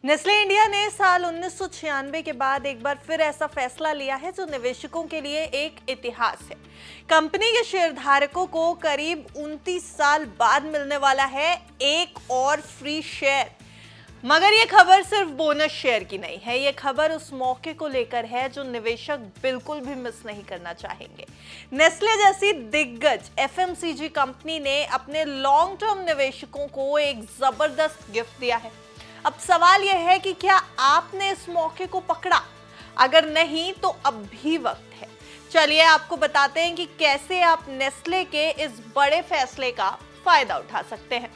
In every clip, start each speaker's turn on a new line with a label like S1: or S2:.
S1: Nestle India ने साल 1996 के बाद एक बार फिर ऐसा फैसला लिया है जो निवेशकों के लिए एक इतिहास है। कंपनी के शेयरधारकों को करीब 29 साल बाद मिलने वाला है एक और फ्री शेयर। मगर ये खबर सिर्फ बोनस शेयर की नहीं है, ये खबर उस मौके को लेकर है जो निवेशक बिल्कुल भी मिस नहीं करना चाहेंगे। नेस्ले जैसी दिग्गज एफएमसीजी कंपनी ने अपने लॉन्ग टर्म निवेशकों को एक जबरदस्त गिफ्ट दिया है। अब सवाल यह है कि क्या आपने इस मौके को पकड़ा? अगर नहीं तो अब भी वक्त है। चलिए आपको बताते हैं कि कैसे आप नेस्ले के इस बड़े फैसले का फायदा उठा सकते हैं।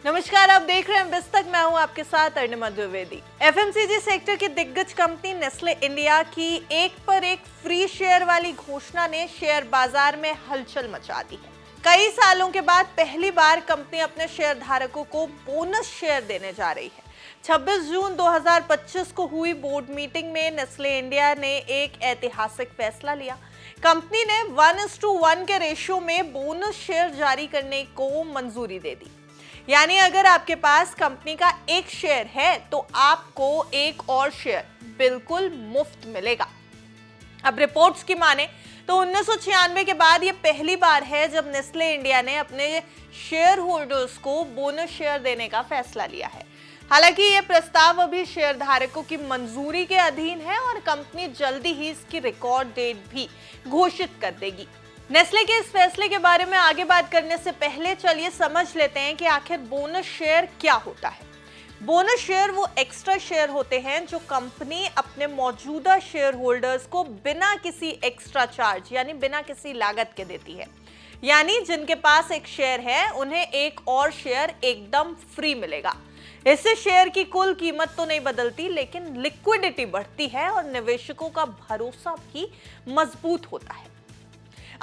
S1: नमस्कार, आप देख रहे हैं बिस्तक, मैं हूं आपके साथ अर्णिमा द्विवेदी। एफएमसीजी सेक्टर की दिग्गज कंपनी नेस्ले इंडिया की एक पर एक फ्री शेयर वाली घोषणा ने शेयर बाजार में हलचल मचा दी है। कई सालों के बाद पहली बार कंपनी अपने शेयरधारकों को बोनस शेयर देने जा रही है। 26 जून 2025 को हुई बोर्ड मीटिंग में नेस्ले इंडिया ने एक ऐतिहासिक फैसला लिया। कंपनी ने 1:1 के रेशियो में बोनस शेयर जारी करने को मंजूरी दे दी। यानी अगर आपके पास कंपनी का एक शेयर है तो आपको एक और शेयर बिल्कुल मुफ्त मिलेगा। अब रिपोर्ट्स की माने तो 1996 के बाद यह पहली बार है जब नेस्ले इंडिया ने अपने शेयर होल्डर्स को बोनस शेयर देने का फैसला लिया है। हालांकि यह प्रस्ताव अभी शेयरधारकों की मंजूरी के अधीन है और कंपनी जल्दी ही इसकी रिकॉर्ड डेट भी घोषित कर देगी। नेस्ले के इस फैसले के बारे में आगे बात करने से पहले चलिए समझ लेते हैं कि आखिर बोनस शेयर क्या होता है। बोनस शेयर वो एक्स्ट्रा शेयर होते हैं जो कंपनी अपने मौजूदा शेयर होल्डर्स को बिना किसी एक्स्ट्रा चार्ज यानी बिना किसी लागत के देती है। यानी जिनके पास एक शेयर है उन्हें एक और शेयर एकदम फ्री मिलेगा। इससे शेयर की कुल कीमत तो नहीं बदलती, लेकिन लिक्विडिटी बढ़ती है और निवेशकों का भरोसा भी मजबूत होता है।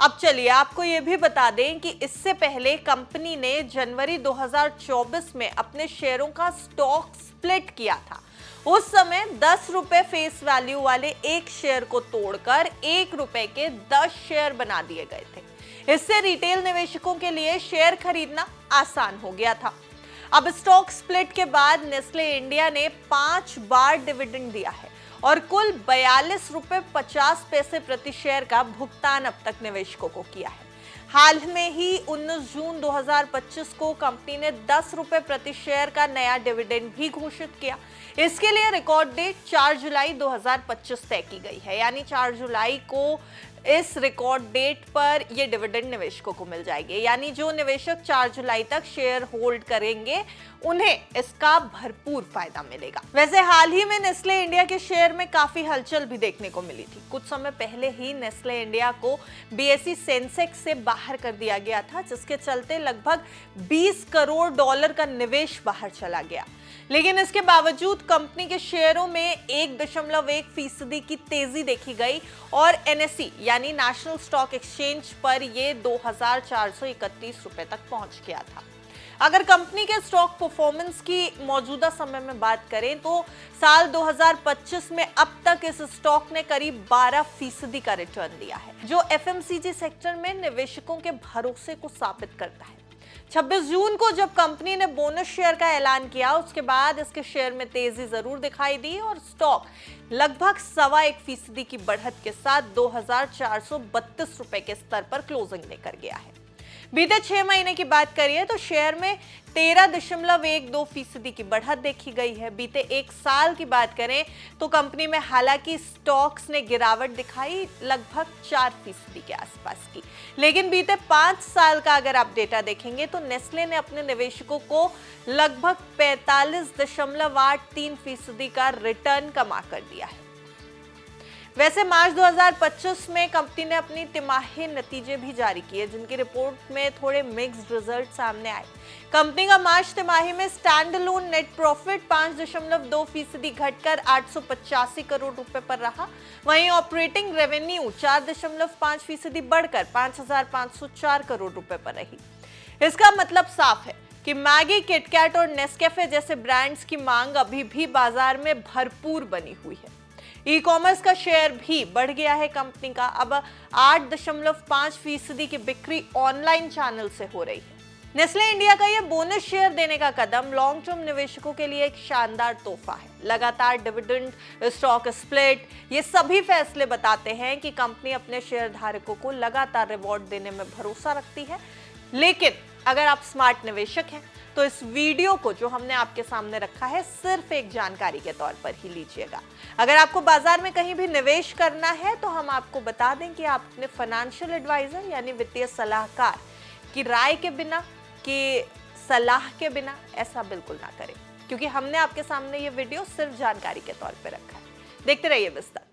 S1: अब चलिए आपको यह भी बता दें कि इससे पहले कंपनी ने जनवरी 2024 में अपने शेयरों का स्टॉक स्प्लिट किया था। उस समय 10 रुपए फेस वैल्यू वाले एक शेयर को तोड़कर 1 रुपए के 10 शेयर बना दिए गए थे। इससे रिटेल निवेशकों के लिए शेयर खरीदना आसान हो गया था। अब स्टॉक स्प्लिट के बाद नेस्ले इंडिया ने 5 बार डिविडेंड दिया है और कुल 42 रुपए 50 पैसे प्रति शेयर का भुगतान अब तक निवेशकों को किया है। हाल में ही 19 जून 2025 को कंपनी ने 10 रुपए प्रति शेयर का नया डिविडेंड भी घोषित किया। इसके लिए रिकॉर्ड डेट 4 जुलाई 2025 तय की गई है। यानी 4 जुलाई को इस रिकॉर्ड डेट पर ये डिविडेंड निवेशकों को मिल जाएगी। यानी जो निवेशक 4 जुलाई तक शेयर होल्ड करेंगे उन्हें इसका भरपूर फायदा मिलेगा। वैसे हाल ही में नेस्ले इंडिया के शेयर में काफी हलचल भी देखने को मिली थी। कुछ समय पहले ही नेस्ले इंडिया को बीएसई सेंसेक्स से बाहर कर दिया गया था, जिसके चलते लगभग $20 करोड़ का निवेश बाहर चला गया। लेकिन इसके बावजूद कंपनी के शेयरों में 1.1% की तेजी देखी गई और एनएसई यानी नेशनल स्टॉक एक्सचेंज पर यह 2431 रुपए तक पहुंच गया था। अगर कंपनी के स्टॉक परफॉर्मेंस की मौजूदा समय में बात करें तो साल 2025 में अब तक इस स्टॉक ने करीब 12% का रिटर्न दिया है, जो एफएमसीजी सेक्टर में निवेशकों के भरोसे को साबित करता है। 26 जून को जब कंपनी ने बोनस शेयर का ऐलान किया, उसके बाद इसके शेयर में तेजी जरूर दिखाई दी और स्टॉक लगभग 1.25% की बढ़त के साथ 2432 रुपए के स्तर पर क्लोजिंग लेकर गया है। बीते 6 महीने की बात करिए तो शेयर में 13.12% की बढ़त देखी गई है। बीते एक साल की बात करें तो कंपनी में हालांकि स्टॉक्स ने गिरावट दिखाई लगभग 4% के आसपास की, लेकिन बीते 5 साल का अगर आप डेटा देखेंगे तो नेस्ले ने अपने निवेशकों को लगभग 45.83% का रिटर्न कमा कर दिया है। वैसे मार्च 2025 में कंपनी ने अपनी तिमाही नतीजे भी जारी किए, जिनकी रिपोर्ट में थोड़े मिक्स्ड रिजल्ट सामने आए। कंपनी का मार्च तिमाही में स्टैंड अलोन नेट प्रॉफिट 5.2% घटकर 885 करोड़ रुपए पर रहा। वहीं ऑपरेटिंग रेवेन्यू 4.5% बढ़कर 5504 करोड़ रुपए पर रही। इसका मतलब साफ है कि मैगी, किटकैट और नेस्कैफे जैसे ब्रांड्स की मांग अभी भी बाजार में भरपूर बनी हुई है। ई कॉमर्स का शेयर भी बढ़ गया है कंपनी का। अब 8.5% की बिक्री ऑनलाइन चैनल से हो रही है। नेस्ले इंडिया का ये बोनस शेयर देने का कदम लॉन्ग टर्म निवेशकों के लिए एक शानदार तोहफा है। लगातार डिविडेंड, स्टॉक स्प्लिट, ये सभी फैसले बताते हैं कि कंपनी अपने शेयर धारकों को लगातार रिवॉर्ड देने में भरोसा रखती है। लेकिन अगर आप स्मार्ट निवेशक हैं तो इस वीडियो को जो हमने आपके सामने रखा है सिर्फ एक जानकारी के तौर पर ही लीजिएगा। अगर आपको बाजार में कहीं भी निवेश करना है तो हम आपको बता दें कि आप अपने फाइनेंशियल एडवाइजर यानी वित्तीय सलाहकार की राय के बिना, की सलाह के बिना ऐसा बिल्कुल ना करें, क्योंकि हमने आपके सामने ये वीडियो सिर्फ जानकारी के तौर पर रखा है। देखते रहिए विस्तार।